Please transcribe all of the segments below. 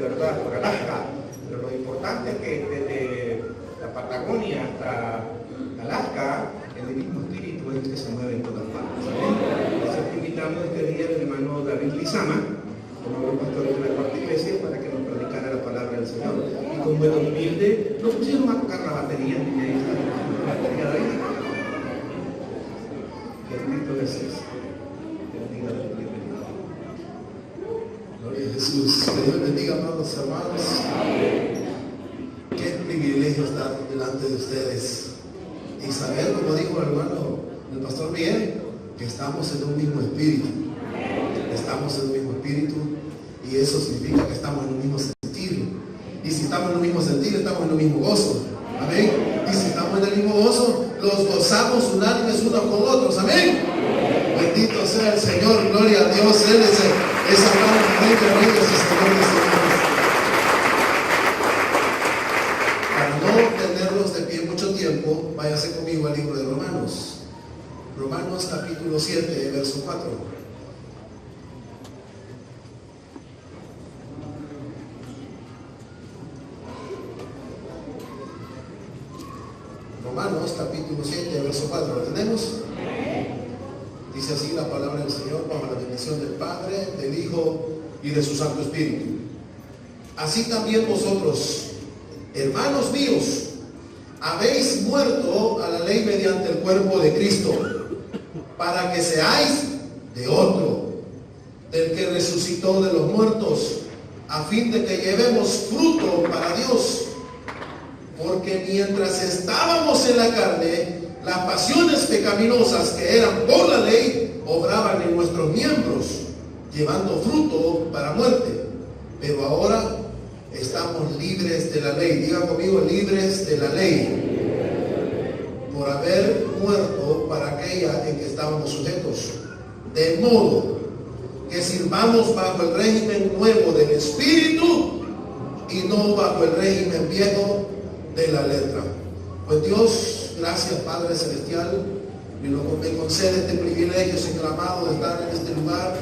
¿verdad? Por Alaska. Pero lo importante es que desde la Patagonia hasta Alaska, el mismo espíritu es el que se mueve en todas partes. Por eso invitamos este día al hermano David Lizama, como el pastor de la cuarta iglesia, para que nos predicara la palabra del Señor. Y como era humilde, lo pusieron a tocar la batería. Y ahí está la batería de ahí. Bendito Jesús. Bendiga la bienvenida. Gloria a Jesús. Que Dios bendiga, amados hermanos. Qué privilegio estar delante de ustedes y saber, como dijo el hermano, el pastor Miguel, que estamos en un mismo espíritu. Estamos en un mismo espíritu y eso significa que estamos en un mismo sentir. Y si estamos en un mismo sentir, estamos en un mismo gozo. Amén. Y si estamos en el mismo gozo, los gozamos unánimes unos con otros. Amén. Bendito sea el Señor. Gloria a Dios. Él es amado. Amén. Bendito es el Señor de señores. Para no tenerlos de pie mucho tiempo, váyase conmigo al libro de Romanos. Romanos capítulo 7, verso 4. Romanos capítulo 7, verso 4. ¿Lo tenemos? Dice así la palabra del Señor, bajo la bendición del Padre, del Hijo y de su Santo Espíritu. Así también vosotros, hermanos míos, habéis muerto a la ley mediante el cuerpo de Cristo, para que seáis de otro, del que resucitó de los muertos, a fin de que llevemos fruto para Dios. Porque mientras estábamos en la carne, las pasiones pecaminosas que eran por la ley obraban en nuestros miembros, llevando fruto para muerte. Pero ahora estamos libres de la ley. Diga conmigo, libres de la ley, por haber muerto para aquella en que estábamos sujetos. De modo que sirvamos bajo el régimen nuevo del Espíritu y no bajo el régimen viejo de la letra. Pues Dios, gracias Padre Celestial, me concede este privilegio, Señor amado, de estar en este lugar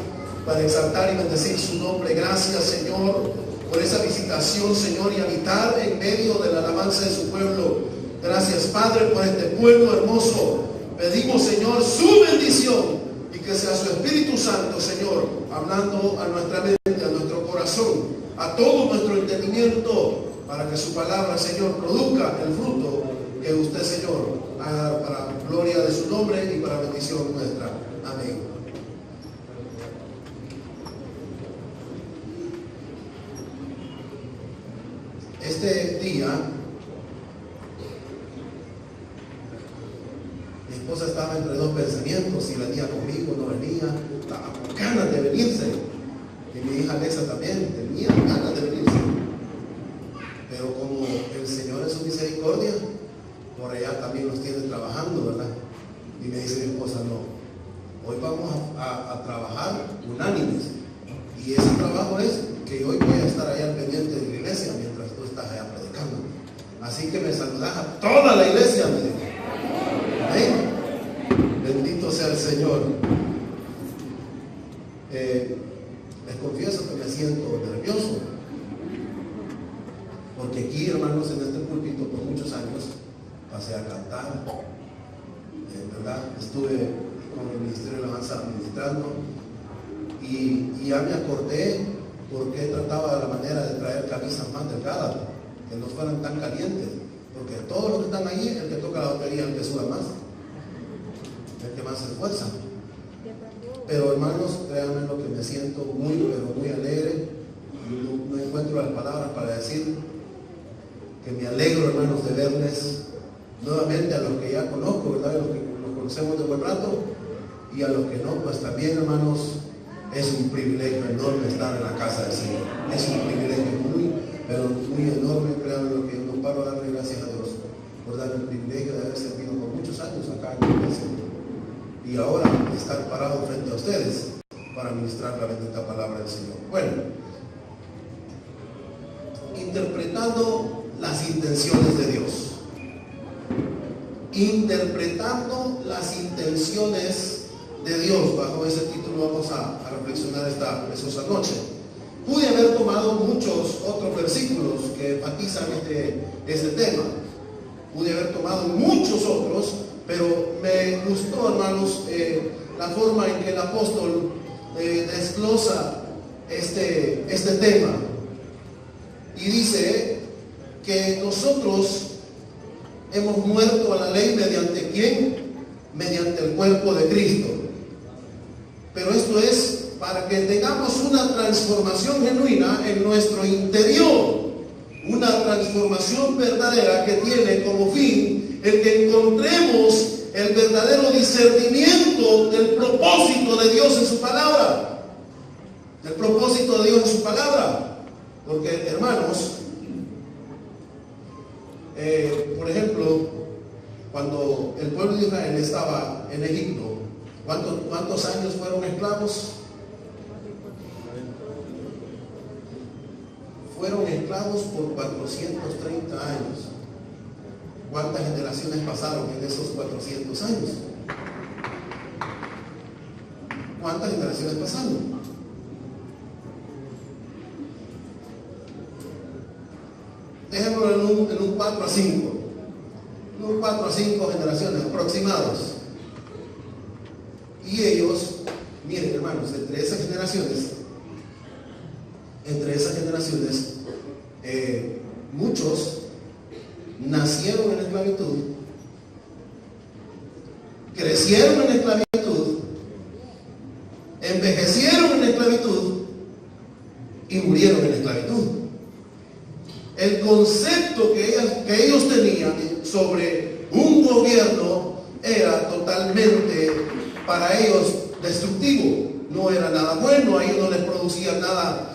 para exaltar y bendecir su nombre. Gracias, Señor, por esa visitación, Señor, y habitar en medio de la alabanza de su pueblo. Gracias, Padre, por este pueblo hermoso. Pedimos, Señor, su bendición y que sea su Espíritu Santo, Señor, hablando a nuestra mente, a nuestro corazón, a todo nuestro entendimiento, para que su palabra, Señor, produzca el fruto que usted, Señor, haga para gloria de su nombre y para bendición nuestra. Amén. Este día, mi esposa estaba entre dos pensamientos, si venía conmigo, no venía, estaba con ganas de venirse, y mi hija Alexa también tenía ganas de venirse. Pero como el Señor en su misericordia, por allá también nos tiene trabajando, ¿verdad? Y me dice mi esposa, no, hoy vamos a trabajar unánimes. Y ese trabajo es que hoy voy a estar allá al pendiente de la iglesia mientras tú estás allá predicando. Así que me saludas a toda la iglesia, me dijo. Amén. Bendito sea el Señor. Les confieso que me siento nervioso. Porque aquí, hermanos, en este púlpito por muchos años pasé a cantar, ¿verdad? Estuve con el Ministerio de Alabanza administrando y ya me acordé porque trataba de la manera de traer camisas más delgadas, que no fueran tan calientes, porque todos los que están allí, el que toca la batería, el que suda más, el que más se esfuerza. Pero hermanos, créanme lo que me siento muy, pero muy alegre. No encuentro las palabras para decir que me alegro, hermanos, de verles nuevamente a los que ya conozco, ¿verdad? A los que los conocemos de buen rato, y a los que no, pues también, hermanos, es un privilegio enorme estar en la casa del Señor. Es un privilegio muy, pero muy enorme. Créanme lo que no paro de darle gracias a Dios por darme el privilegio de haber servido por muchos años acá en la iglesia y ahora estar parado frente a ustedes para ministrar la bendita palabra del Señor. Bueno, interpretando las intenciones de Dios. Interpretando las intenciones de Dios. Bajo ese título vamos a reflexionar esta preciosa noche. Pude haber tomado muchos otros versículos que enfatizan este tema. Pude haber tomado muchos otros, pero me gustó, hermanos, la forma en que el apóstol desglosa este tema. Y dice que nosotros hemos muerto a la ley mediante ¿quién? Mediante el cuerpo de Cristo. Pero esto es para que tengamos una transformación genuina en nuestro interior, una transformación verdadera que tiene como fin el que encontremos el verdadero discernimiento del propósito de Dios en su palabra. El propósito de Dios en su palabra. Porque, hermanos, por ejemplo, cuando el pueblo de Israel estaba en Egipto, ¿cuántos años fueron esclavos? Fueron esclavos por 430 años. ¿Cuántas generaciones pasaron en esos 400 años? ¿Cuántas generaciones pasaron? Dejémoslo en un 4 a 5. En un 4 a 5 generaciones aproximados. Y ellos, miren hermanos, entre esas generaciones, muchos nacieron en esclavitud, crecieron en esclavitud, envejecieron en esclavitud y murieron en esclavitud. El concepto que ellos tenían sobre un gobierno era totalmente para ellos destructivo. No era nada bueno, a ellos no les producía nada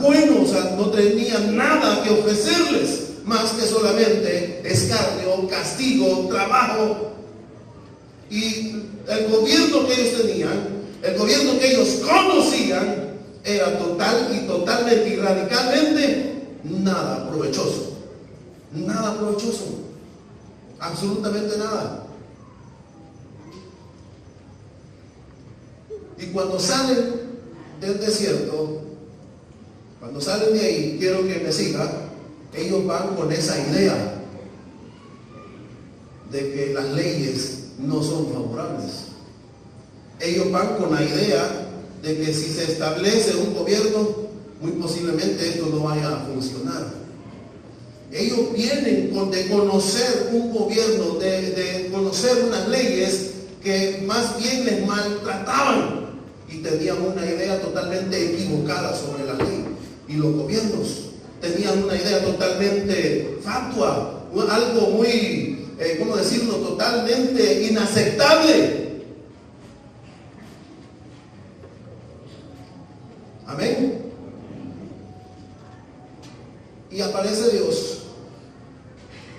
bueno, o sea, no tenían nada que ofrecerles más que solamente escarnio, castigo, trabajo. Y el gobierno que ellos tenían, el gobierno que ellos conocían, era totalmente y radicalmente nada provechoso, absolutamente nada. Y cuando salen del desierto, cuando salen de ahí, quiero que me siga, ellos van con esa idea de que las leyes no son favorables. Ellos van con la idea de que si se establece un gobierno, muy posiblemente esto no vaya a funcionar. Ellos vienen de conocer un gobierno, de conocer unas leyes que más bien les maltrataban y tenían una idea totalmente equivocada sobre la ley. Y los gobiernos tenían una idea totalmente fatua, algo muy, ¿cómo decirlo?, totalmente inaceptable. Amén. Y aparece Dios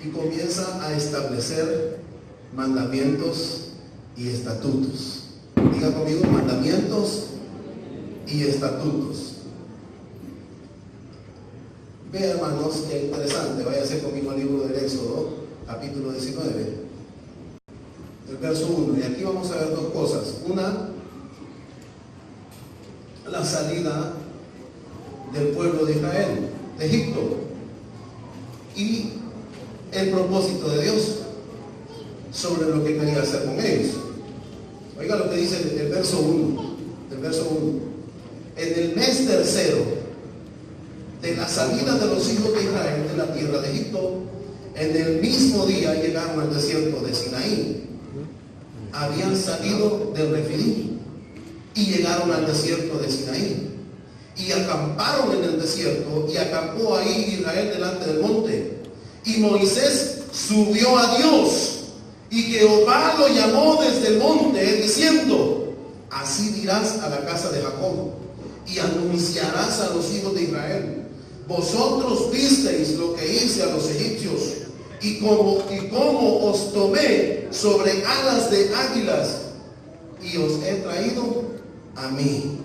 y comienza a establecer mandamientos y estatutos. Diga conmigo, mandamientos y estatutos. Ve, hermanos, qué interesante. Váyase conmigo al libro del Éxodo, capítulo 19, el verso 1. Y aquí vamos a ver dos cosas. Una, la salida del pueblo de Israel de Egipto y el propósito de Dios sobre lo que quería hacer con ellos. Oiga lo que dice el verso 1. El verso 1. En el mes tercero de la salida de los hijos de Israel de la tierra de Egipto, en el mismo día llegaron al desierto de Sinaí. Habían salido del Refidim y llegaron al desierto de Sinaí y acamparon en el desierto, y acampó ahí Israel delante del monte. Y Moisés subió a Dios, y Jehová lo llamó desde el monte, diciendo: así dirás a la casa de Jacob, y anunciarás a los hijos de Israel: vosotros visteis lo que hice a los egipcios, y cómo os tomé sobre alas de águilas, y os he traído a mí.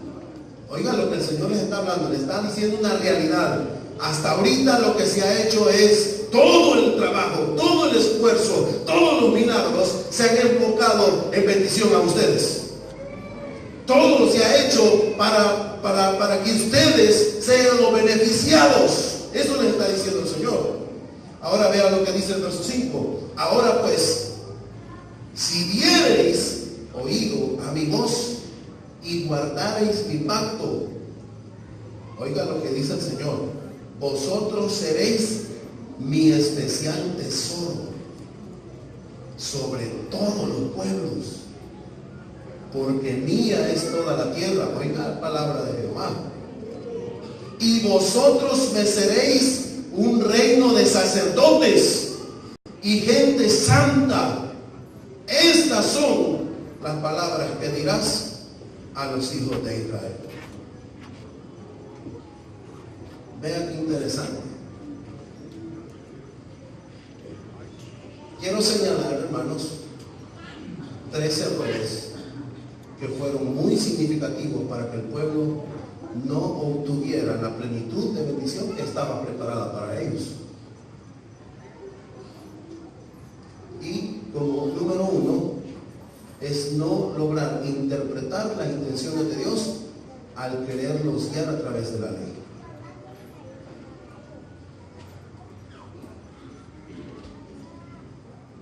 Oiga lo que el Señor les está hablando, le está diciendo una realidad. Hasta ahorita lo que se ha hecho es todo el trabajo, todo el esfuerzo, todos los milagros se han enfocado en bendición a ustedes. Todo se ha hecho para que ustedes sean los beneficiados. Eso les está diciendo el Señor. Ahora vea lo que dice el verso 5. Ahora pues, si diereis oído a mi voz y guardareis mi pacto, oiga lo que dice el Señor, vosotros seréis mi especial tesoro sobre todos los pueblos, porque mía es toda la tierra. Oiga la palabra de Jehová. Y vosotros me seréis un reino de sacerdotes y gente santa. Estas son las palabras que dirás a los hijos de Israel. Vean qué interesante. Quiero señalar, hermanos, 3 errores que fueron muy significativos para que el pueblo no obtuviera la plenitud de bendición que estaba preparada para ellos. Y como número 1 es no lograr interpretar las intenciones de Dios al quererlos guiar a través de la ley.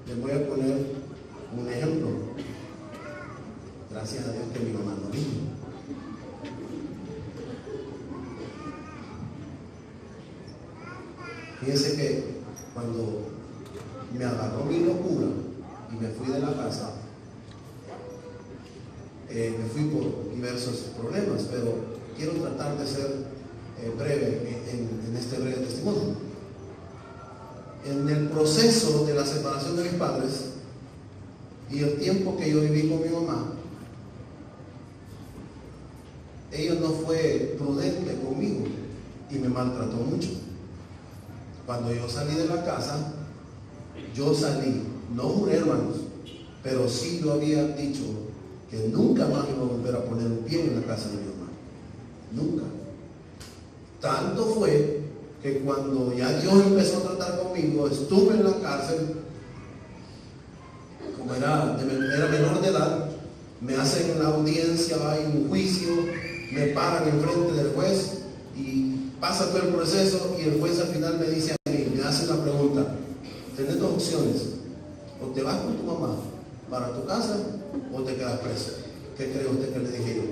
Les voy a poner un ejemplo. Gracias a Dios que mi mamá no vino. Fíjense que cuando me agarró mi locura y me fui de la casa, me fui por diversos problemas, pero quiero tratar de ser breve en este breve testimonio. En el proceso de la separación de mis padres y el tiempo que yo viví con mi mamá, ella no fue prudente conmigo y me maltrató mucho. Cuando yo salí de la casa, yo salí, no juré, hermanos, pero sí lo había dicho que nunca más iba a volver a poner un pie en la casa de mi mamá. Nunca. Tanto fue que cuando ya Dios empezó a tratar conmigo, estuve en la cárcel, como era menor de edad, me hacen la audiencia, hay un juicio, me paran enfrente del juez y pasa todo el proceso y el juez al final me dice a mí, me hace una pregunta, tenés 2 opciones, o te vas con tu mamá para tu casa o te quedas preso. ¿Qué cree usted que le dije yo?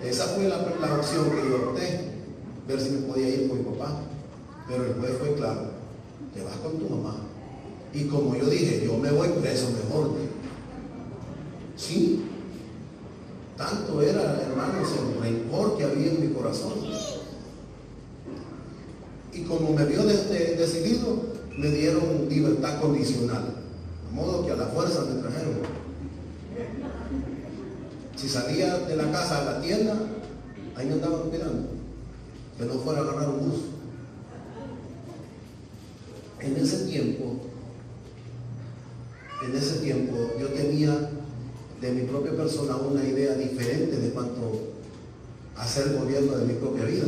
Esa fue la opción que yo opté, ver si me podía ir con mi papá. Pero el juez fue claro, te vas con tu mamá. Y como yo dije, yo me voy preso mejor. Sí, tanto era, hermanos, el rencor que había en mi corazón. Y como me vio decidido, me dieron libertad condicional. De modo que a la fuerza me trajeron. Si salía de la casa a la tienda, ahí me andaban cuidando, que no fuera a agarrar un bus. En ese tiempo yo tenía de mi propia persona una idea diferente de cuanto a ser gobierno de mi propia vida.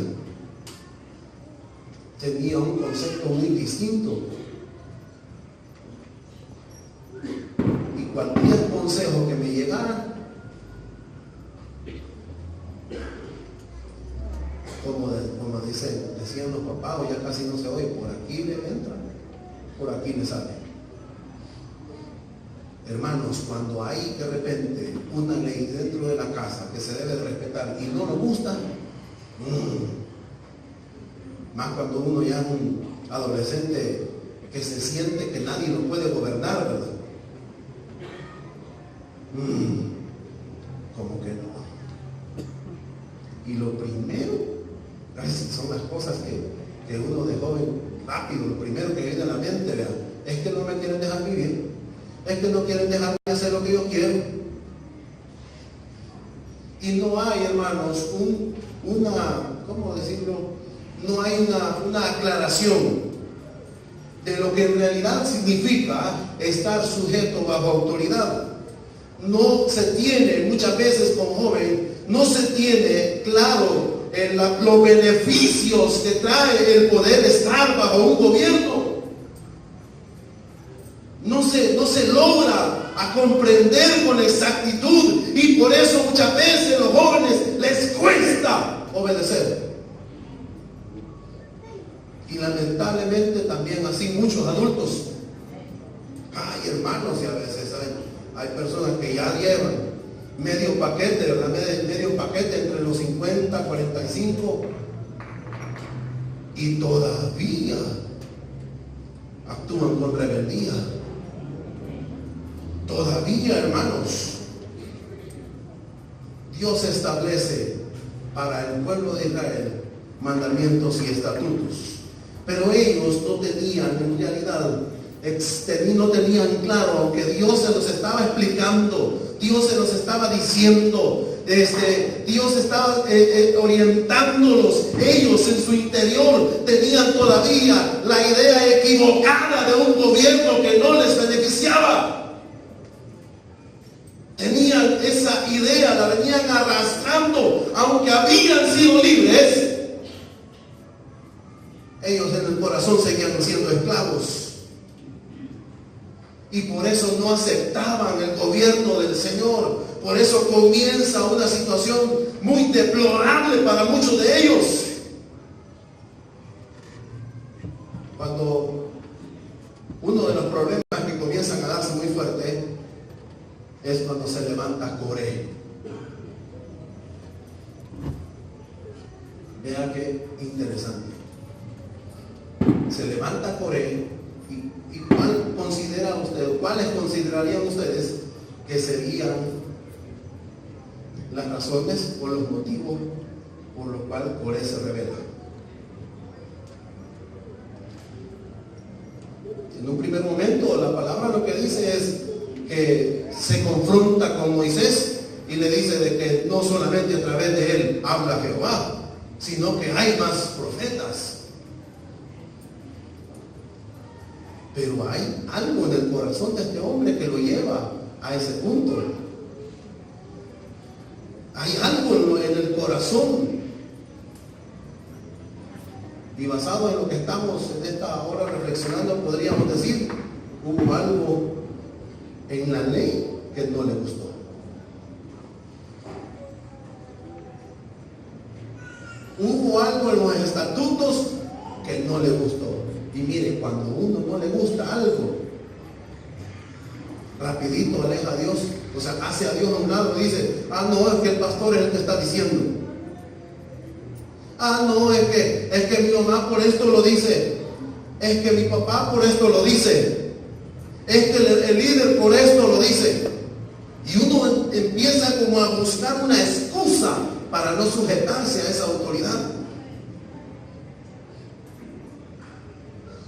Tenía un concepto muy distinto. Y cualquier consejo que me llegara, como decían los papás, o ya casi no se oye, por aquí le entra, por aquí le sale. Hermanos, cuando hay de repente una ley dentro de la casa que se debe respetar y no nos gusta, más cuando uno ya es un adolescente que se siente que nadie lo puede gobernar, ¿verdad? Como que no. Y lo primero, son las cosas que uno de joven rápido, lo primero que viene a la mente, vean, es que no me quieren dejar vivir, es que no quieren dejarme hacer lo que yo quiero. Y no hay, hermanos, ¿cómo decirlo? No hay una aclaración de lo que en realidad significa estar sujeto bajo autoridad. No se tiene, muchas veces como joven, no se tiene claro los beneficios que trae el poder estar bajo un gobierno. se logra a comprender con exactitud, y por eso muchas veces a los jóvenes les cuesta obedecer. Y lamentablemente también así muchos adultos. Ay, hermanos, y a veces hay personas que ya llevan medio paquete, ¿verdad? Medio paquete entre los 50, 45, y todavía actúan con rebeldía. Todavía, hermanos, Dios establece para el pueblo de Israel mandamientos y estatutos, pero ellos no tenían en realidad, no tenían claro, aunque Dios se los estaba explicando, Dios se los estaba diciendo, Dios estaba orientándolos. Ellos en su interior tenían todavía la idea equivocada de un gobierno que no les beneficiaba. Tenían esa idea, la venían arrastrando, aunque habían sido libres. Ellos en el corazón seguían siendo esclavos. Y por eso no aceptaban el gobierno del Señor. Por eso comienza una situación muy deplorable para muchos de ellos. Cuando uno de los problemas que comienzan a darse muy fuerte es cuando se levanta Coré. Vea qué interesante. Se levanta Coré. ¿Y cuáles considerarían ustedes que serían las razones o los motivos por los cuales Coré se revela? En un primer momento la palabra lo que dice es que se confronta con Moisés y le dice de que no solamente a través de él habla Jehová, sino que hay más profetas. Pero hay algo en el corazón de este hombre que lo lleva a ese punto. Hay algo en el corazón. Y basado en lo que estamos en esta hora reflexionando, podríamos decir, hubo algo en la ley que no le gustó. Hubo algo en los estatutos que no le gustó. Y mire, cuando a uno no le gusta algo, rapidito aleja a Dios, o sea, hace a Dios a un lado y dice, no, es que el pastor es el que está diciendo. No, es que mi mamá por esto lo dice, es que mi papá por esto lo dice, es que el líder por esto lo dice. Y uno empieza como a buscar una excusa para no sujetarse a esa autoridad.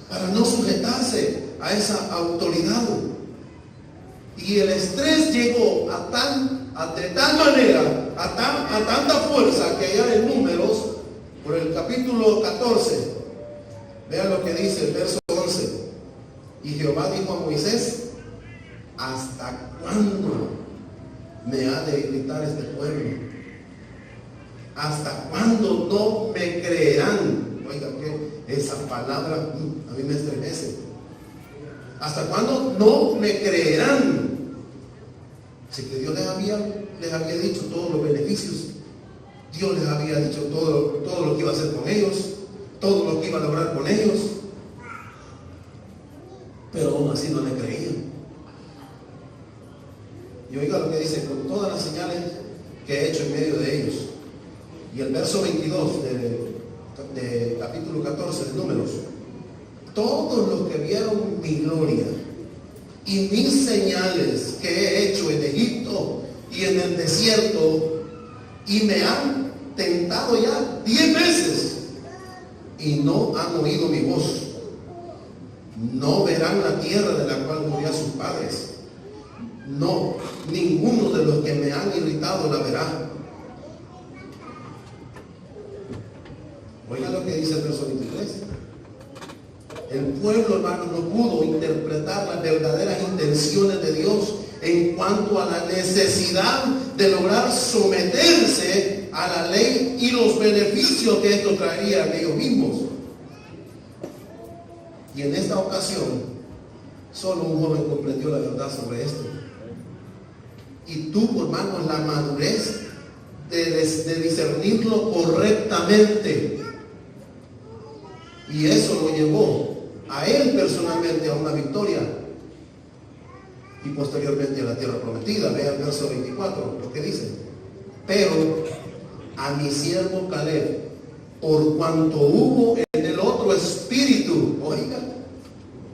Para no sujetarse a esa autoridad. Y el estrés llegó de tal manera, a tanta fuerza, que allá en Números, por el capítulo 14, vean lo que dice el verso 11. Y Jehová dijo a Moisés, ¿hasta cuándo me ha de gritar este pueblo? ¿Hasta cuándo no me creerán? Oiga, que esa palabra a mí me estremece. ¿Hasta cuándo no me creerán? Si que Dios les había dicho todos los beneficios, Dios les había dicho todo lo que iba a hacer con ellos, todo lo que iba a lograr con ellos, pero aún así no le creían. Y oiga lo que dice, con todas las señales que he hecho en medio de ellos. Y el verso 22 de capítulo 14 de Números: todos los que vieron mi gloria y mis señales que he hecho en Egipto y en el desierto, y me han tentado ya 10 veces y no han oído mi voz, no verán la tierra de la cual murió sus padres. No, ninguno de los que me han irritado la verá. Oiga lo que dice el verso 23. El pueblo, hermano, no pudo interpretar las verdaderas intenciones de Dios en cuanto a la necesidad de lograr someterse a la ley y los beneficios que esto traería a ellos mismos. Y en esta ocasión, Solo un joven comprendió la verdad sobre esto. Y tuvo, hermanos, la madurez de discernirlo correctamente. Y eso lo llevó a él personalmente a una victoria. Y posteriormente a la tierra prometida. Vea el verso 24, lo que dice. Pero a mi siervo Caleb, por cuanto hubo en el otro espíritu, oiga,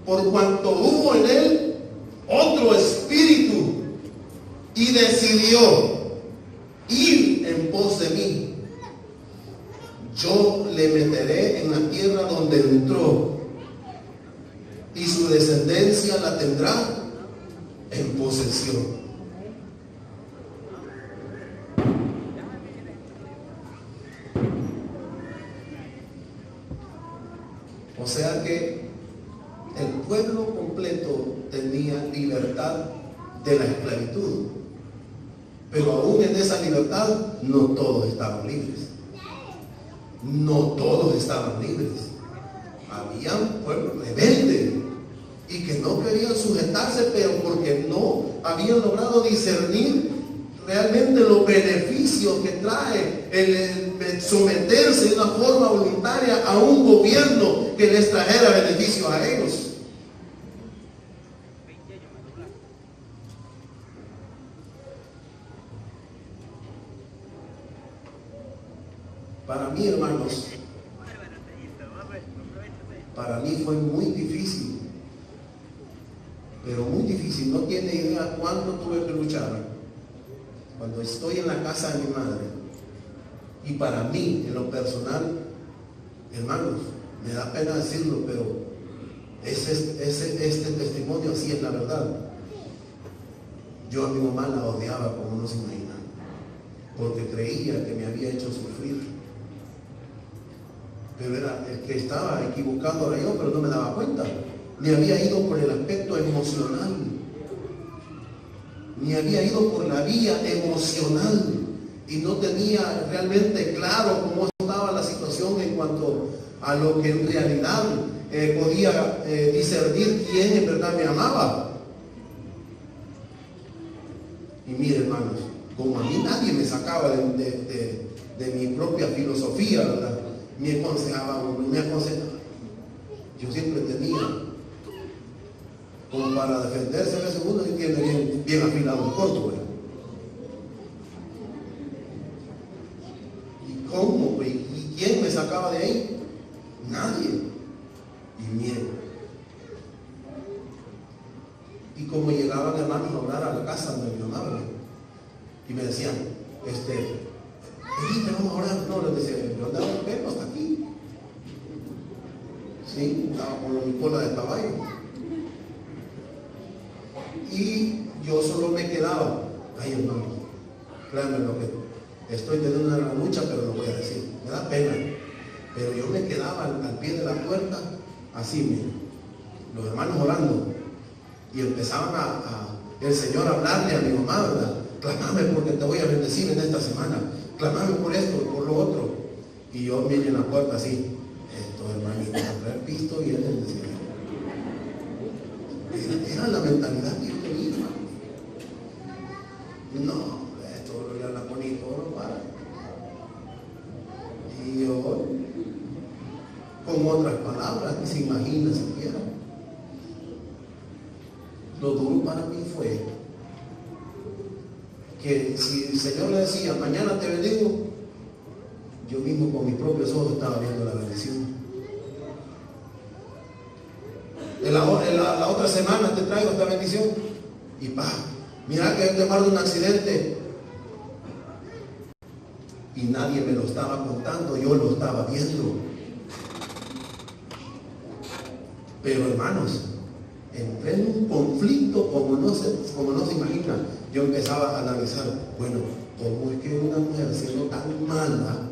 por cuanto hubo en él otro espíritu, y decidió ir en pos de mí, yo le meteré en la tierra donde entró, y su descendencia la tendrá en posesión. O sea que el pueblo completo tenía libertad de la esclavitud, pero aún en esa libertad no todos estaban libres. No todos estaban libres. Había un pueblo rebelde y que no querían sujetarse, pero porque no habían logrado discernir realmente los beneficios que trae el someterse de una forma voluntaria a un gobierno que les trajera beneficios a ellos. Para mí, hermanos, para mí fue muy difícil, pero muy difícil. No tiene idea cuánto tuve que luchar cuando estoy en la casa de mi madre. Y para mí, en lo personal, hermanos, me da pena decirlo, pero este testimonio así es la verdad. Yo a mi mamá la odiaba como no se imaginan, porque creía que me había hecho sufrir. Pero era el que estaba equivocado era yo, pero no me daba cuenta. Me había ido por el aspecto emocional. Me había ido por la vía emocional y no tenía realmente claro cómo estaba la situación en cuanto a lo que en realidad podía discernir quién en verdad me amaba. Y mire, hermanos, como a mí nadie me sacaba de mi propia filosofía, ¿verdad? Me aconsejaba uno, me aconsejaba. Yo siempre tenía como para defenderse a veces uno y tiene bien afilado el corto, ¿verdad? ¿Y cómo? ¿Y quién me sacaba de ahí? Nadie. Y miedo. Y como llegaban hermanos a orar a la casa donde mi mamá, ¿verdad? Y me decían, te vamos a orar. No, les decía, yo andaba enfermo hasta aquí. Sí, estaba con mi cola de caballo. Y yo solo me quedaba, ay hermano, créanme lo que estoy teniendo una gran lucha, pero lo voy a decir, me da pena. Pero yo me quedaba al pie de la puerta, así mismo, los hermanos orando, y empezaban el Señor a hablarle a mi mamá, ¿verdad? Clamame porque te voy a bendecir en esta semana, clamame por esto y por lo otro. Y yo miré en la puerta así, estos hermanitos habrán visto y él les decía. Era la mentalidad que yo tenía, hermano. No, esto ya la bonito, no para. Y yo, con otras palabras, ni se imagina siquiera. Lo duro para mí fue que si el Señor le decía, mañana te bendigo, yo mismo con mis propios ojos estaba viendo la bendición. La otra semana te traigo esta bendición. Y mira que yo te guardo un accidente. Y nadie me lo estaba contando, yo lo estaba viendo. Pero hermanos, entré en un conflicto como no se imagina. Yo empezaba a analizar, bueno, ¿cómo es que una mujer siendo tan mala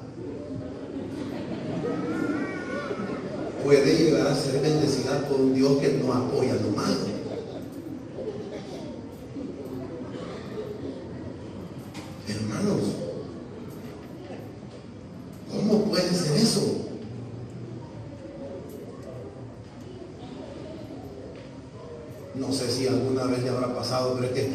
puede llegar a ser bendecida por un Dios que no apoya lo malo? Hermanos, ¿cómo puede ser eso? no sé si alguna vez le habrá pasado, pero es que,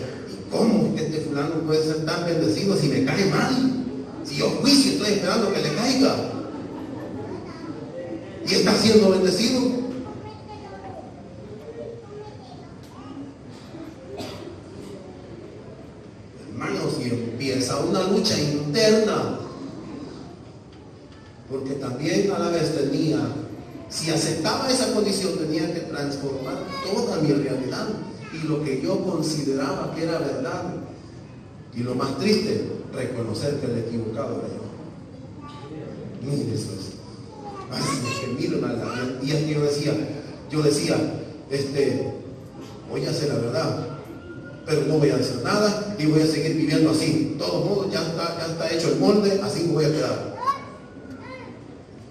¿cómo es que este fulano puede ser tan bendecido si me cae mal? Si yo juicio estoy esperando que le caiga y está siendo bendecido. Hermanos, y empieza una lucha interna, porque también a la vez tenía, si aceptaba esa condición, tenía que transformar toda mi realidad y lo que yo consideraba que era verdad. Y lo más triste, reconocer que el equivocado era yo. Mire eso es. Ay, que mire, y es que yo decía, voy a hacer la verdad, pero no voy a hacer nada y voy a seguir viviendo así. De todos modos, ya está hecho el molde, así me voy a quedar.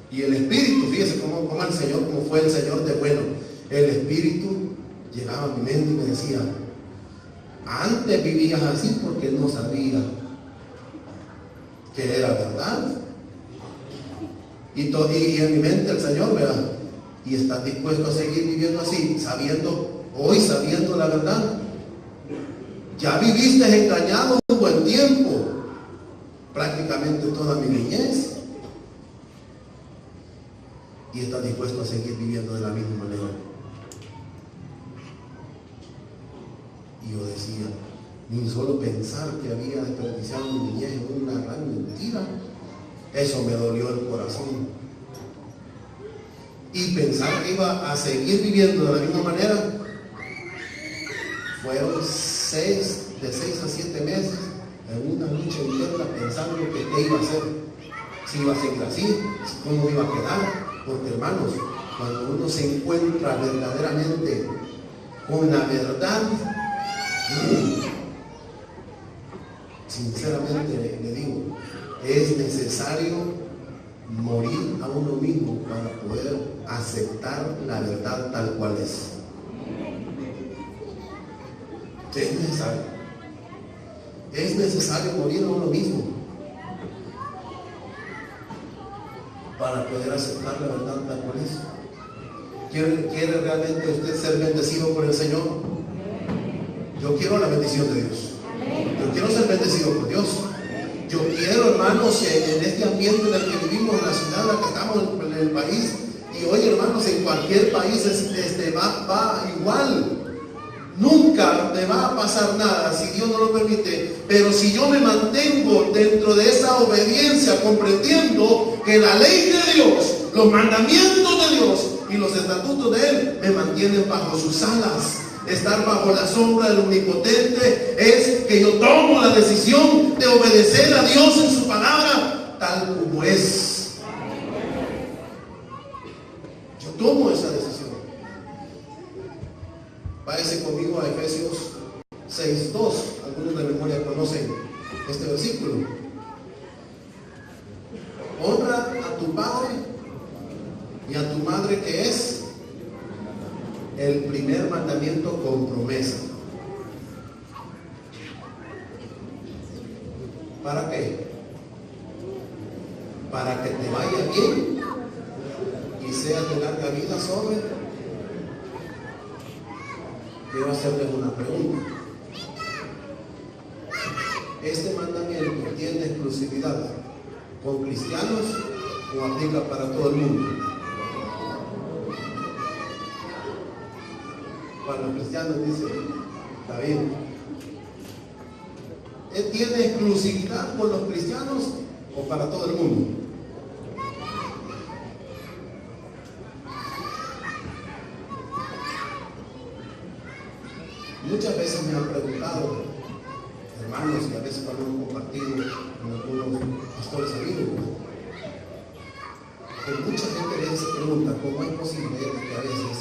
Y el Espíritu, fíjese cómo el Señor, cómo fue el Señor de bueno. El Espíritu llegaba a mi mente y me decía, antes vivías así porque no sabía que era verdad. Y en mi mente el Señor, ¿verdad? Y estás dispuesto a seguir viviendo así, sabiendo la verdad. Ya viviste engañado un buen tiempo, prácticamente toda mi niñez. Y estás dispuesto a seguir viviendo de la misma manera. Y yo decía, ni solo pensar que había desperdiciado mi niñez en una gran mentira, eso me dolió el corazón. Y pensar que iba a seguir viviendo de la misma manera, fueron de 6 a 7 meses en una lucha interna pensando que qué iba a hacer, si iba a seguir así, cómo iba a quedar. Porque hermanos, cuando uno se encuentra verdaderamente con la verdad, sinceramente le digo, es necesario morir a uno mismo para poder aceptar la verdad tal cual es. Es necesario morir a uno mismo para poder aceptar la verdad tal cual es. ¿Quiere realmente usted ser bendecido por el Señor? Yo quiero la bendición de Dios. Yo quiero ser bendecido por Dios. Yo quiero, hermanos, en este ambiente en el que vivimos, en la ciudad en la que estamos, en el país, y hoy, hermanos, en cualquier país va igual. Nunca me va a pasar nada si Dios no lo permite, pero si yo me mantengo dentro de esa obediencia, comprendiendo que la ley de Dios, los mandamientos de Dios y los estatutos de Él me mantienen bajo sus alas. Estar bajo la sombra del Omnipotente es que yo tomo la decisión de obedecer a Dios en su palabra tal como es. Yo tomo esa decisión. Váyase conmigo a Efesios 6:2. Algunos de memoria conocen este versículo. Honra a tu padre y a tu madre, que es el primer mandamiento con promesa. ¿Para qué? Para que te vaya bien y seas de larga vida sobre. Quiero hacerles una pregunta. ¿Este mandamiento tiene exclusividad con cristianos o aplica para todo el mundo? Para los cristianos dice, está bien. ¿Tiene exclusividad con los cristianos o para todo el mundo? Muchas veces me han preguntado, hermanos, y a veces cuando hemos compartido con algunos pastores amigos, que mucha gente se pregunta cómo es posible que a veces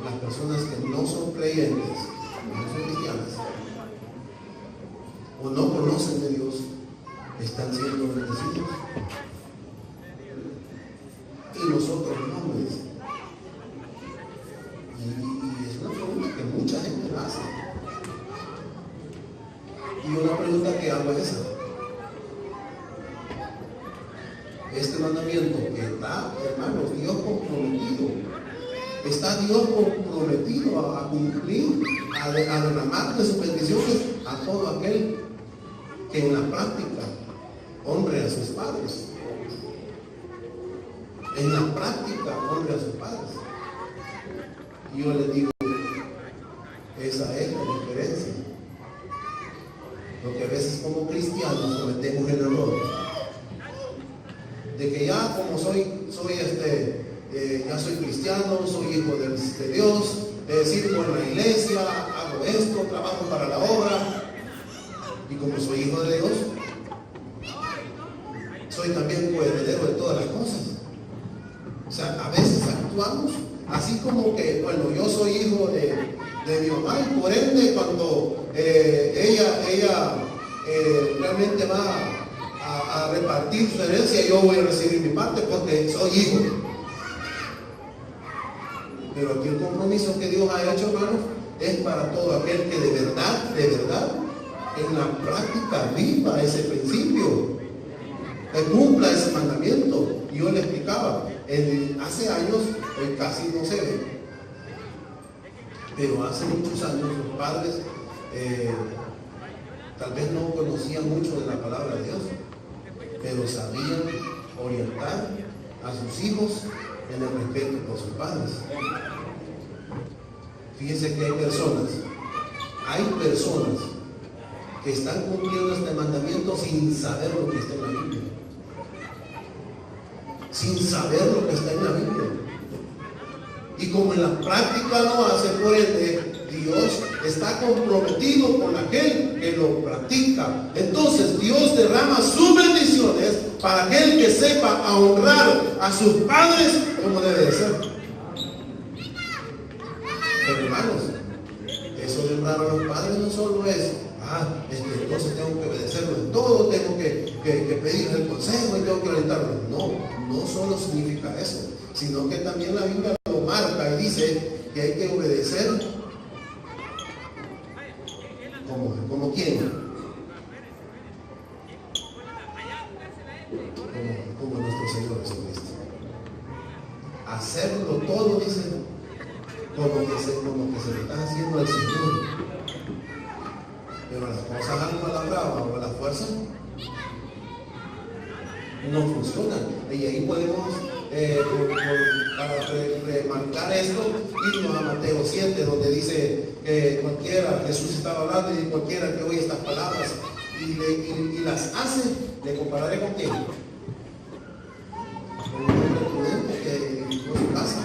las personas que no son creyentes, no son cristianas, o no conocen de Dios, están siendo bendecidos. Y nosotros no, me dicen. Y es una pregunta que mucha gente hace. Y una pregunta que hago es esa. Este mandamiento que está, hermanos, Dios comprometido está Dios comprometido a cumplir, a derramar de sus bendiciones a todo aquel que en la práctica honre a sus padres. En la práctica honre a sus padres. Y yo les digo, esa es la diferencia. Porque a veces como cristianos cometemos el error de que ya como ya soy cristiano, soy hijo de Dios, sirvo en la iglesia, hago esto, trabajo para la obra, y como soy hijo de Dios, soy también coheredero de todas las cosas. O sea, a veces actuamos así como que, bueno, yo soy hijo de mi mamá, y por ende cuando ella realmente va a repartir su herencia, yo voy a recibir mi parte porque soy hijo. Pero aquí el compromiso que Dios ha hecho, hermanos, es para todo aquel que de verdad, en la práctica viva ese principio, que cumpla ese mandamiento. Y yo le explicaba, hace años, casi no se ve, pero hace muchos años los padres tal vez no conocían mucho de la palabra de Dios, pero sabían orientar a sus hijos en el respeto por sus padres. Fíjense que hay personas que están cumpliendo este mandamiento sin saber lo que está en la Biblia. Sin saber lo que está en la Biblia. Y como en la práctica lo hace, por ende, Dios está comprometido con aquel que lo practica. Entonces Dios derrama sus bendiciones para aquel que sepa honrar a sus padres como debe de ser. Pero hermanos, eso de honrar a los padres no solo es, entonces tengo que obedecerlo en todo, tengo que pedir el consejo y tengo que orientarlo. No solo significa eso, sino que también la Biblia lo marca y dice que hay que obedecer como quién, como nuestro Señor Jesucristo. Hacerlo todo, dice, como que se lo está haciendo al Señor. Pero las cosas algo a la brava o a la fuerza no funcionan. Y ahí podemos, para remarcar esto, irnos a Mateo 7, donde dice que Jesús estaba hablando, y cualquiera que oye estas palabras y las hace, le compararé con quién. Con un hombre prudente que edificó su casa.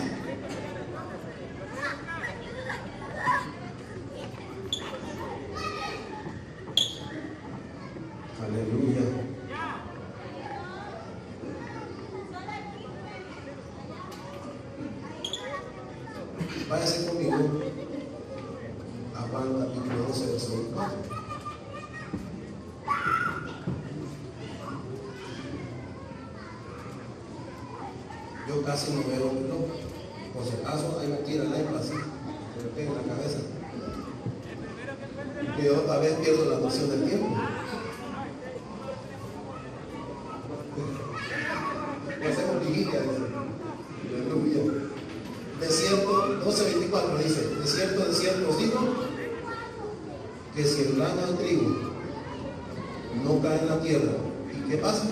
Aleluya. Váyase conmigo a Juan capítulo 12, versículo 4. Yo casi no veo el reloj. Por si acaso, ahí me tira el iPad así, me pega en la cabeza. Y yo otra vez pierdo la noción del tiempo. Hacemos vigilia, dice. Aleluya. De cierto, 12:24 dice, de cierto os digo, que si el grano de trigo no cae en la tierra, ¿y qué pasa?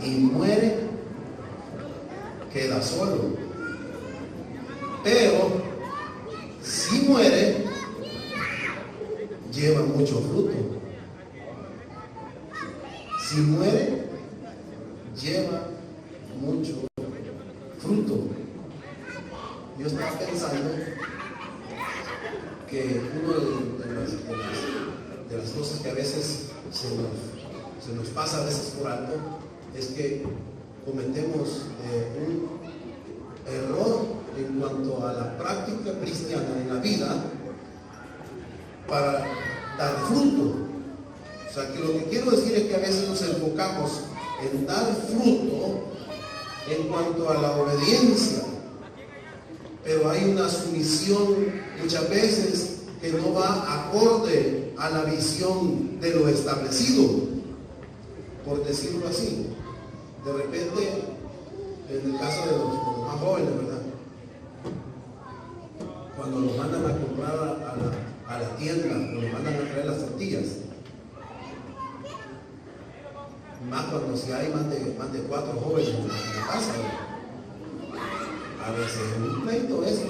Y muere, queda solo. Pero si muere, lleva mucho fruto. Si muere, lleva mucho fruto. Yo estaba pensando que una de las cosas que a veces se nos pasa a veces por alto es que cometemos un error en cuanto a la práctica cristiana en la vida para dar fruto. O sea, que lo que quiero decir es que a veces nos enfocamos en dar fruto en cuanto a la obediencia, pero hay una sumisión muchas veces que no va acorde a la visión de lo establecido, por decirlo así. De repente, en el caso de los más jóvenes, ¿verdad? cuando los mandan a comprar a la tienda, o los mandan a traer las tortillas. Más cuando si hay más de 4 jóvenes en la casa. A veces es un pleito eso,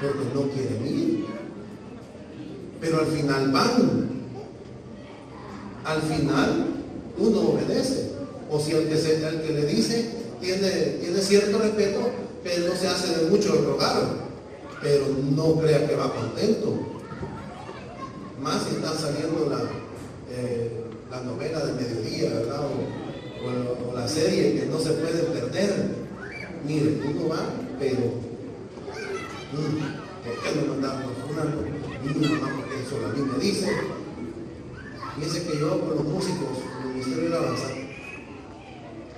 porque no quieren ir. Pero al final van. Al final uno obedece. O si el que le dice tiene cierto respeto, pero no se hace de mucho el rogar, pero no crea que va contento. Más si está saliendo la novela de mediodía, ¿verdad? O la serie que no se puede perder. Mire, uno va, pero ¿por qué no mandamos una? Mamá, porque eso a mí me dice. Fíjense que yo con los músicos del Ministerio de la Alabanza,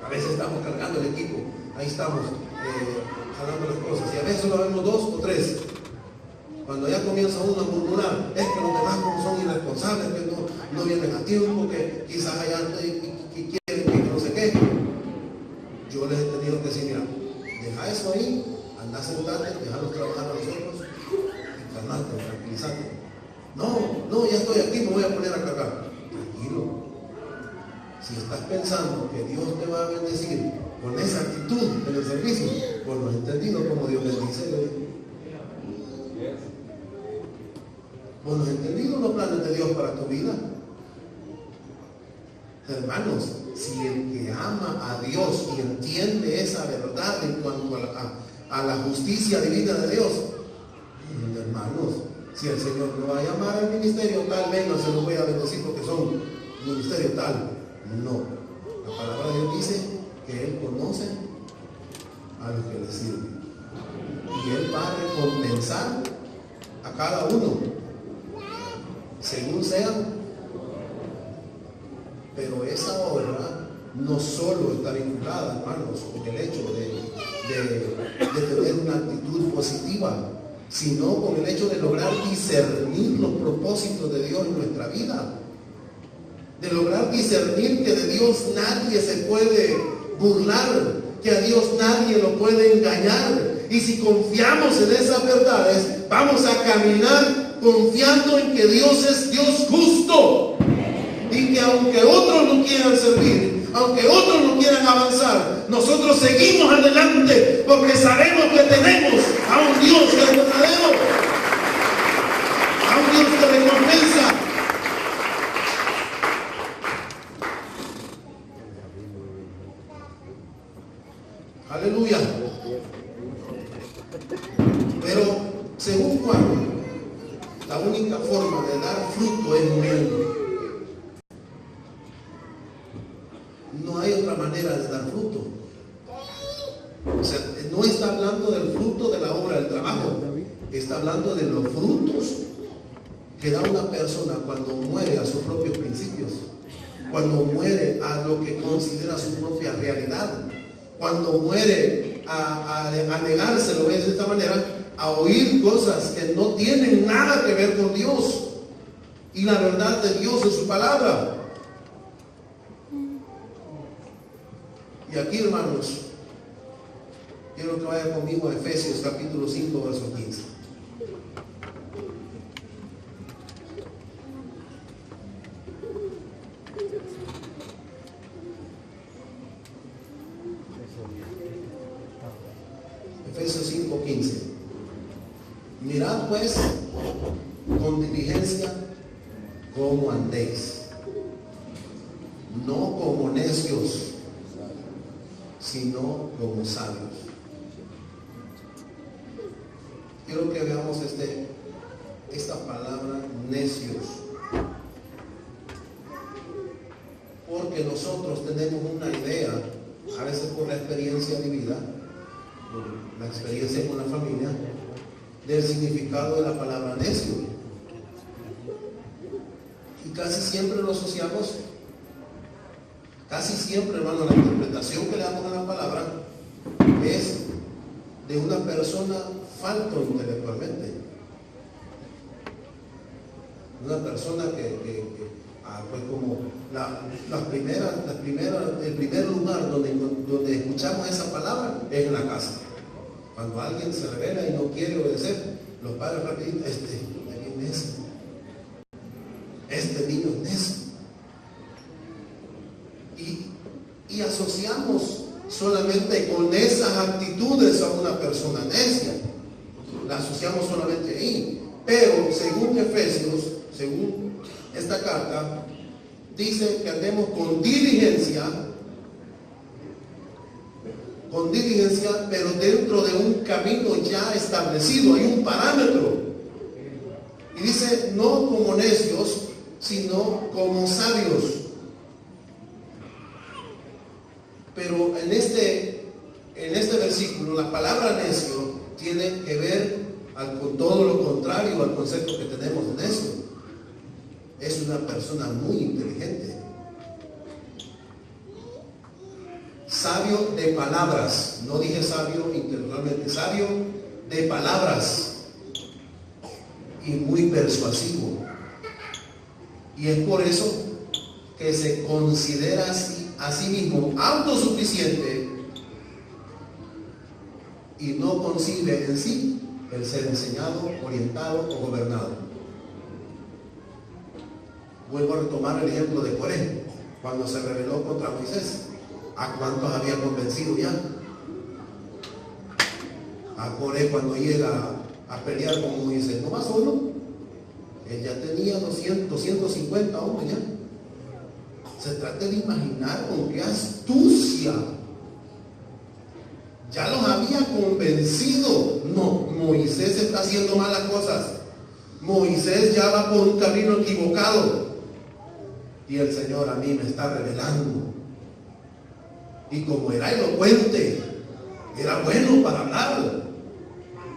a veces estamos cargando el equipo, ahí estamos jalando las cosas, y a veces lo vemos 2 o 3. Cuando ya comienza uno a murmurar, es que los demás como son irresponsables, que no vienen a tiempo, que quizás allá que quieren que no sé qué. Yo les he tenido que decir, mira, deja eso ahí, anda a sentarte, déjalos trabajar a nosotros y calmate, tranquilízate. No, ya estoy aquí, me voy a poner a cargar. Tranquilo. Si estás pensando que Dios te va a bendecir con esa actitud en el servicio, pues no has entendido cómo Dios bendice. ¿Vos no has entendido los planes de Dios para tu vida? Hermanos, si el que ama a Dios y entiende esa verdad en cuanto a la justicia divina de Dios, hermanos, si el Señor me va a llamar al ministerio tal, venga, se lo voy a bendecir porque son ministerio tal. No. La palabra de Dios dice que Él conoce a los que le sirven. Y Él va a recompensar a cada uno, según sean. Pero esa obra no solo está vinculada, hermanos, con el hecho de tener una actitud positiva, sino con el hecho de lograr discernir los propósitos de Dios en nuestra vida. De lograr discernir que de Dios nadie se puede burlar, que a Dios nadie lo puede engañar. Y si confiamos en esas verdades, vamos a caminar confiando en que Dios es Dios justo. Y que aunque otros no quieran servir, aunque otros no quieran avanzar, nosotros seguimos adelante porque sabemos que tenemos a un Dios que es verdadero, a un Dios que recompensa. Aleluya. Pero según Juan, la única forma de dar fruto es muriendo. No hay otra manera de dar fruto. O sea, no está hablando del fruto de la obra del trabajo, está hablando de los frutos que da una persona cuando muere a sus propios principios, cuando muere a lo que considera su propia realidad, cuando muere a negarse, lo ves de esta manera, a oír cosas que no tienen nada que ver con Dios y la verdad de Dios en su palabra. Y aquí, hermanos, quiero que vayan conmigo a Efesios capítulo 5, verso 15. Efesios 5, 15. Mirad pues con diligencia cómo andéis, no como necios, sino como sabios. Quiero que veamos esta palabra necios, porque nosotros tenemos una idea, a veces por la experiencia vivida, por la experiencia con la familia, del significado de la palabra necio, y casi siempre lo asociamos. Casi siempre, hermano, la interpretación que le damos a la palabra es de una persona falto intelectualmente. Una persona pues como el primer lugar donde escuchamos esa palabra es en la casa. Cuando alguien se revela y no quiere obedecer, los padres rapidito, este niño es necio. Y asociamos solamente con esas actitudes a una persona necia. La asociamos solamente ahí. Pero según Efesios, según esta carta, dice que andemos con diligencia, pero dentro de un camino ya establecido, hay un parámetro. Y dice, no como necios, sino como sabios. Pero en este versículo, la palabra necio tiene que ver con todo lo contrario al concepto que tenemos de necio. Es una persona muy inteligente. Sabio de palabras. No dije sabio intelectualmente, sabio de palabras. Y muy persuasivo. Y es por eso que se considera a sí mismo autosuficiente y no concibe en sí el ser enseñado, orientado o gobernado. Vuelvo a retomar el ejemplo de Coré, cuando se rebeló contra Moisés. ¿A cuántos había convencido ya? A Coré, cuando llega a pelear con Moisés, no más solo, él ya tenía 250 hombres ya. Se trata de imaginar con qué astucia ya los había convencido. No, Moisés está haciendo malas cosas. Moisés ya va por un camino equivocado. Y el Señor a mí me está revelando. Y como era elocuente, era bueno para hablar,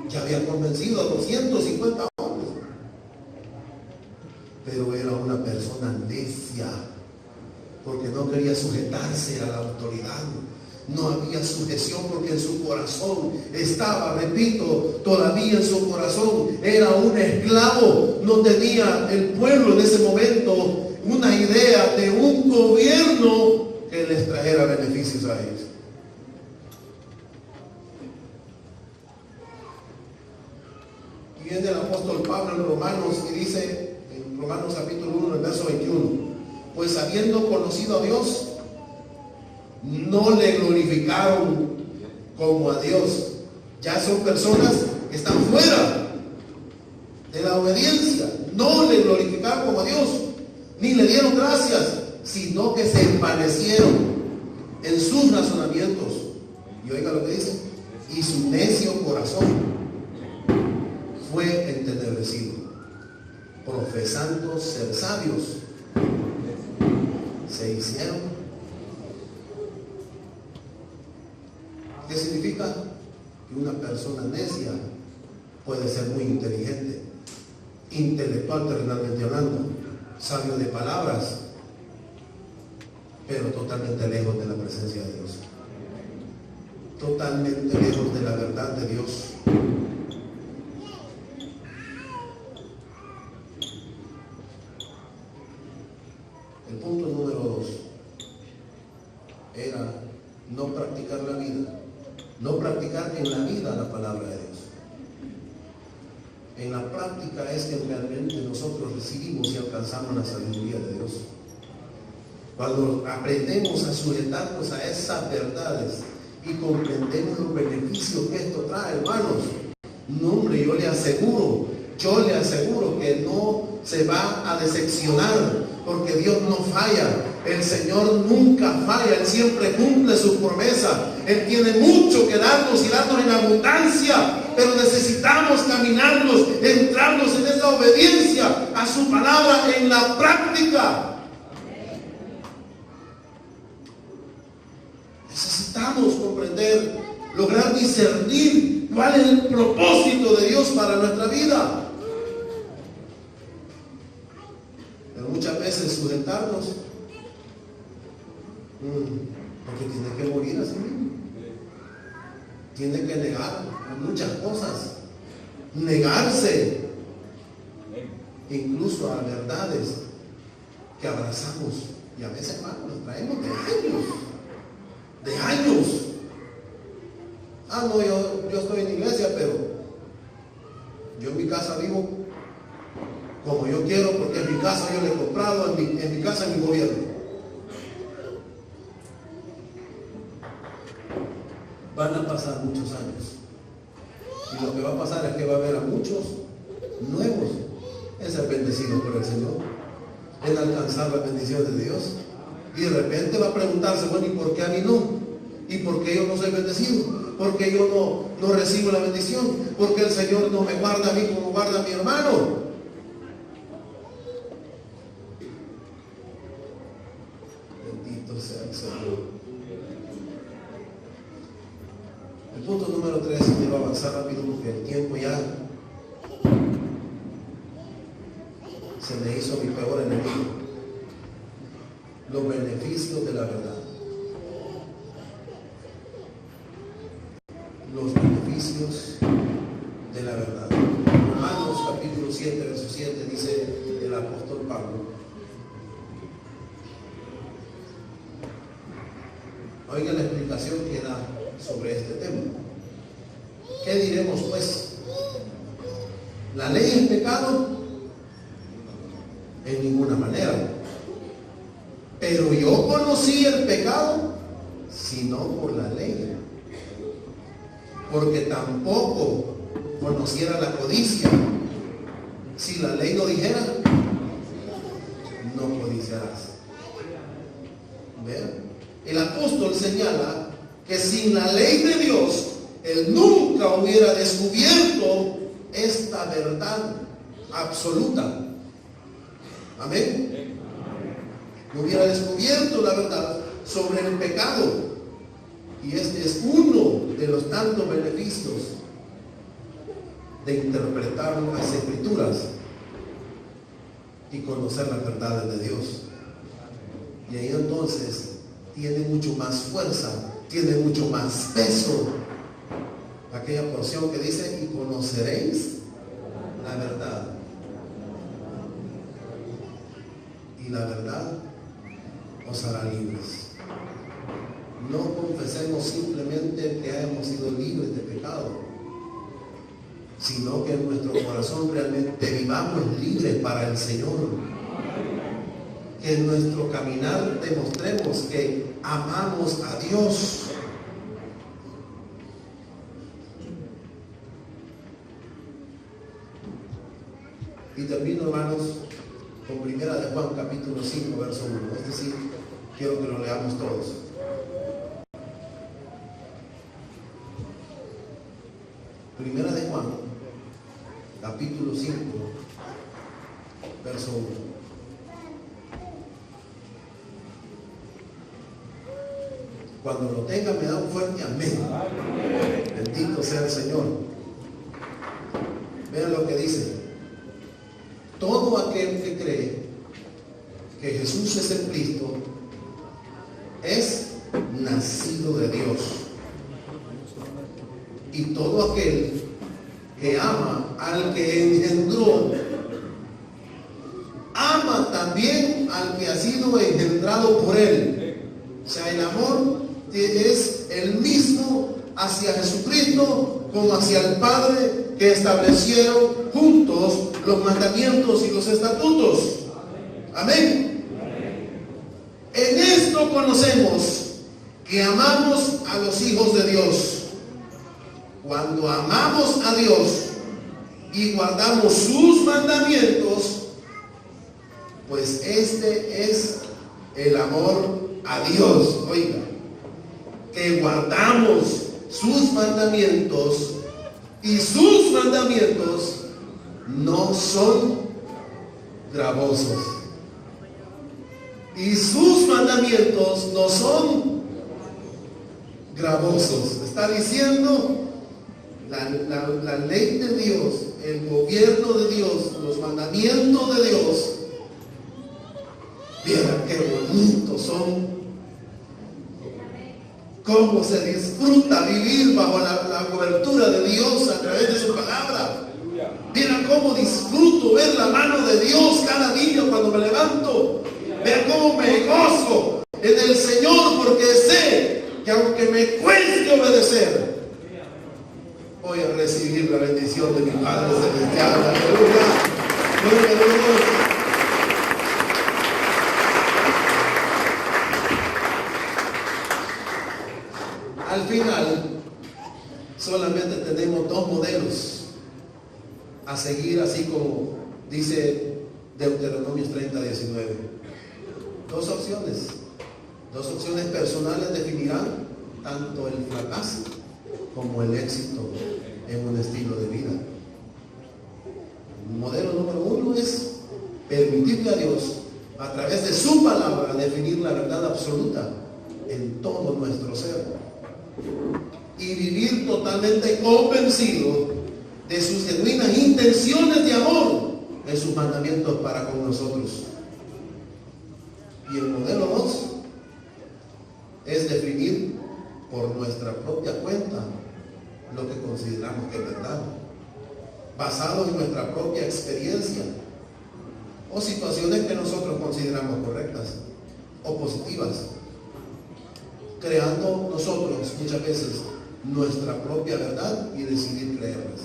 ya había convencido a 250 hombres. Pero era una persona necia, porque no quería sujetarse a la autoridad. No había sujeción porque en su corazón estaba, repito, todavía en su corazón era un esclavo. No tenía el pueblo en ese momento una idea de un gobierno que les trajera beneficios a ellos. Y viene el apóstol Pablo en Romanos y dice, en Romanos capítulo 1, el verso 21, pues habiendo conocido a Dios, no le glorificaron como a Dios. Ya son personas que están fuera de la obediencia. No le glorificaron como a Dios, ni le dieron gracias, sino que se envanecieron en sus razonamientos. Y oiga lo que dice, y su necio corazón fue entenebrecido, profesando ser sabios, se hicieron. ¿Qué significa? Que una persona necia puede ser muy inteligente, intelectual terrenalmente hablando, sabio de palabras, pero totalmente lejos de la presencia de Dios, totalmente lejos de la verdad de Dios. El punto número 2 era no practicar la vida. No practicar en la vida la palabra de Dios. En la práctica es que realmente nosotros recibimos y alcanzamos la sabiduría de Dios. Cuando aprendemos a sujetarnos a esas verdades y comprendemos los beneficios que esto trae, hermanos, no, hombre, yo le aseguro que no se va a decepcionar, porque Dios no falla. El Señor nunca falla, Él siempre cumple sus promesas. Él tiene mucho que darnos y darnos en abundancia, pero necesitamos caminarnos, entrarnos en esa obediencia a su palabra en la práctica. Necesitamos comprender, lograr discernir cuál es el propósito de Dios para nuestra vida. Pero muchas veces sujetarnos, porque tiene que morir así mismo. Tiene que negar muchas cosas, negarse incluso a verdades que abrazamos, y a veces, hermanos, las traemos de años. No, yo estoy en comprado en mi casa, en mi gobierno. Van a pasar muchos años. Y lo que va a pasar es que va a haber a muchos nuevos en ser bendecidos por el Señor, en alcanzar la bendición de Dios. Y de repente va a preguntarse, bueno, ¿y por qué a mí no? ¿Y por qué yo no soy bendecido? ¿Por qué yo no recibo la bendición? ¿Por qué el Señor no me guarda a mí como guarda a mi hermano? Bendito sea el Señor. El punto número 3, quiero avanzar rápido porque el tiempo ya se me hizo mi peor enemigo. Los beneficios de la verdad. Los beneficios de la verdad. Romanos capítulo 7, verso 7 dice el apóstol Pablo. Oiga la explicación que da sobre este tema. ¿Qué diremos pues? ¿La ley es pecado? En ninguna manera. Pero yo conocí el pecado, sino por la ley. Porque tampoco conociera la codicia. Si la ley no dijera, no codiciarás. ¿Ven? El apóstol señala que sin la ley de Dios, él nunca hubiera descubierto esta verdad absoluta. Amén. No hubiera descubierto la verdad sobre el pecado. Y este es uno de los tantos beneficios de interpretar las Escrituras y conocer las verdades de Dios. Y ahí entonces tiene mucho más fuerza, tiene mucho más peso aquella porción que dice: y conoceréis la verdad, y la verdad os hará libres. No confesemos simplemente que hayamos sido libres de pecado, sino que en nuestro corazón realmente vivamos libres para el Señor. Que en nuestro caminar demostremos que amamos a Dios. Y termino, hermanos, con Primera de Juan capítulo 5, verso 1. Es decir, quiero que lo leamos todos. Primera de Juan capítulo 5, verso 1. Cuando lo tenga, me da un fuerte amén. Bendito sea el Señor. Vean lo que dice: todo aquel que cree que Jesús es el Cristo es nacido de Dios. Y todo aquel que ama al que engendró, ama también al que ha sido engendrado por él. O sea, el amor es el mismo hacia Jesucristo como hacia el Padre, que establecieron juntos los mandamientos y los estatutos. Amén. En esto conocemos que amamos a los hijos de Dios, cuando amamos a Dios y guardamos sus mandamientos, pues este es el amor a Dios. Oiga, que guardamos sus mandamientos, y sus mandamientos no son gravosos. Y sus mandamientos no son gravosos. Está diciendo la ley de Dios, el gobierno de Dios, los mandamientos de Dios. Mira qué bonitos son. Cómo se disfruta vivir bajo la cobertura de Dios a través de su palabra. Mira cómo disfruto ver la mano de Dios cada día cuando me levanto. Mira cómo me gozo en el Señor, porque sé que aunque me cueste obedecer, voy a recibir la bendición de mi Padre Celestial. Aleluya. Gloria a Dios. al final solamente tenemos dos modelos a seguir, así como dice Deuteronomio 30:19. Dos opciones personales definirán tanto el fracaso como el éxito en un estilo de vida. El modelo número uno es permitirle a Dios, a través de su palabra, definir la verdad absoluta en todo nuestro ser y vivir totalmente convencido de sus genuinas intenciones de amor en sus mandamientos para con nosotros. Y el modelo 2 es definir por nuestra propia cuenta lo que consideramos que es verdad, basado en nuestra propia experiencia o situaciones que nosotros consideramos correctas o positivas, creando nosotros muchas veces nuestra propia verdad y decidir creerlas.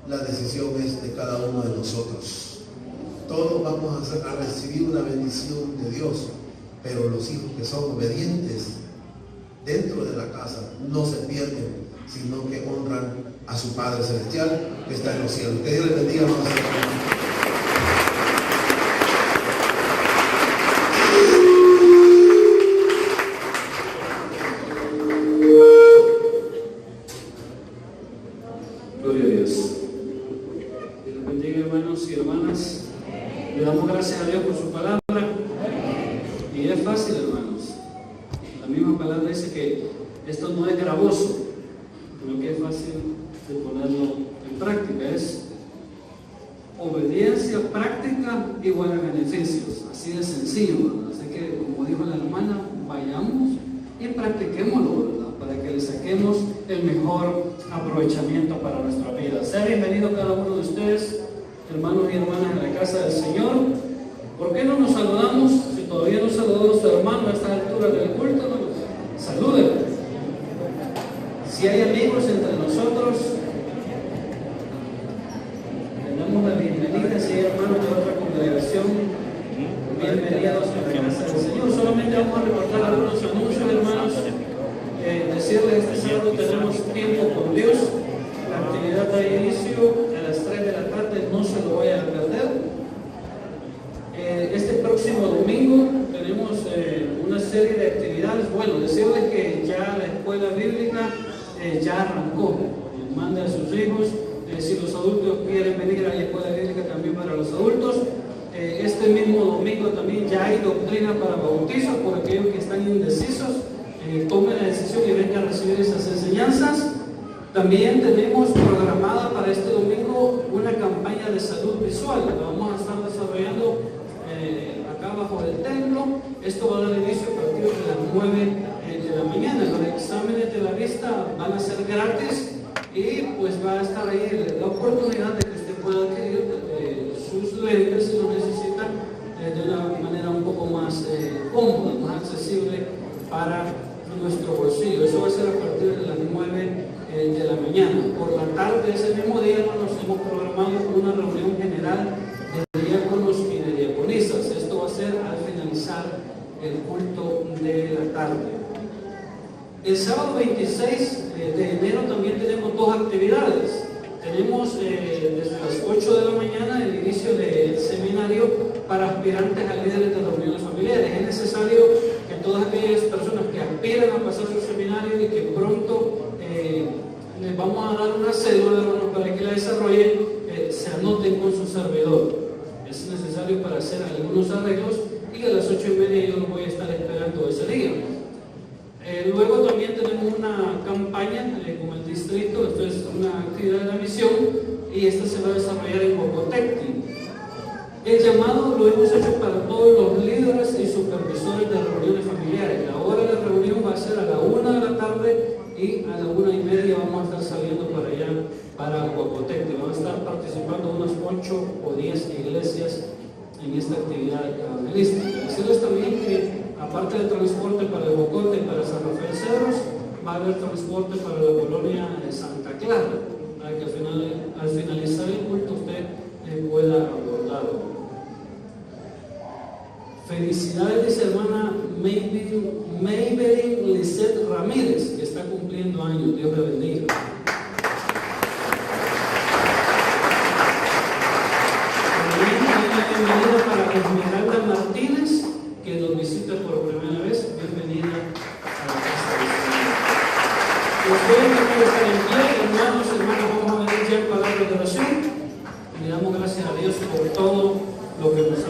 La decisión es de cada uno de nosotros. Todos vamos a recibir una bendición de Dios, pero los hijos que son obedientes dentro de la casa no se pierden, sino que honran a su Padre Celestial que está en los cielos. Que Dios les bendiga. Gloria a Dios. Que Dios bendiga, hermanos y hermanas. Le damos gracias a Dios por su palabra. Y es fácil, hermanos. La misma palabra dice que esto no es gravoso, sino que es fácil de ponerlo en práctica. Es obediencia práctica igual a beneficios. Así de sencillo, ¿verdad? Así que, como dijo la hermana, vayamos y practiquémoslo, ¿verdad? Para que le saquemos el mejor aprovechamiento para nuestra vida. Sea bienvenido cada uno de ustedes, hermanos y hermanas, en la casa del Señor. ¿Por qué no nos saludamos? Si todavía no saludó a su hermano a esta altura del culto, no, salúdenlo. Si hay amigos entre nosotros, le damos la bienvenida. Si hay hermanos de otra congregación, bienvenidos a la casa del Señor. Solamente vamos a recordar algunos anuncios, hermanos. Decirles, este sábado tenemos tiempo con Dios. La actividad da inicio a las 3 de la tarde, no se lo vayan a perder. Este próximo domingo tenemos una serie de actividades. Bueno, decirles que ya la escuela bíblica ya arrancó. Mande a sus hijos. Si los adultos quieren venir, hay escuela bíblica también para los adultos. Este mismo domingo también ya hay doctrina para bautizos por aquellos que están indecisos. Tomen la decisión y vengan a recibir esas enseñanzas. También tenemos programada para este domingo una campaña de salud visual. La vamos a estar desarrollando acá bajo el templo. Esto va a dar inicio a partir de las 9 de la mañana. Los exámenes de la vista van a ser gratis y pues va a estar ahí la oportunidad de que usted pueda adquirir sus lentes si lo necesita de una manera un poco más cómoda, más accesible para nuestro bolsillo. Eso va a ser a partir de las 9 de la mañana. Por la tarde, ese mismo día, nos hemos programado una reunión general de diáconos y de diaconisas. Esto va a ser al finalizar el culto de la tarde. El sábado 26 de enero también tenemos dos actividades. Tenemos desde las 8 de la mañana el inicio del seminario para aspirantes a líderes de reuniones familiares. Es necesario que todas aquellas personas que aspiran a pasar su seminario y que pronto les vamos a dar una cédula, hermanos, para que la desarrollen, se anoten con su servidor. Es necesario para hacer algunos arreglos y a las 8:30 yo los voy a estar esperando ese día. Luego también tenemos una campaña con el distrito. Esto es una actividad de la misión y esta se va a desarrollar en Huacotecti. El llamado lo hemos hecho para todos los líderes y supervisores de reuniones familiares. La hora de reunión va a ser a la 1 de la tarde y a la 1:30 vamos a estar saliendo para allá, para Huacotecti. Van a estar participando unas 8 o 10 iglesias en esta actividad evangelística. Decirles también que aparte del transporte para el Bocote y para San Rafael Cerros, va a haber transporte para la colonia de Santa Clara, para que al finalizar el culto usted pueda abordarlo. Felicidades, dice hermana Maybelline Lizette. Lisette Ramírez, que está cumpliendo años. Dios le bendiga. También una bienvenida para Esmeralda Martínez, que nos visita por primera vez. Bienvenida a la casa del Señor. Los voy a invitar a estar en pie, hermanos, hermanas. Vamos a venir ya en palabras de oración. Le damos gracias a Dios por todo lo que nos ha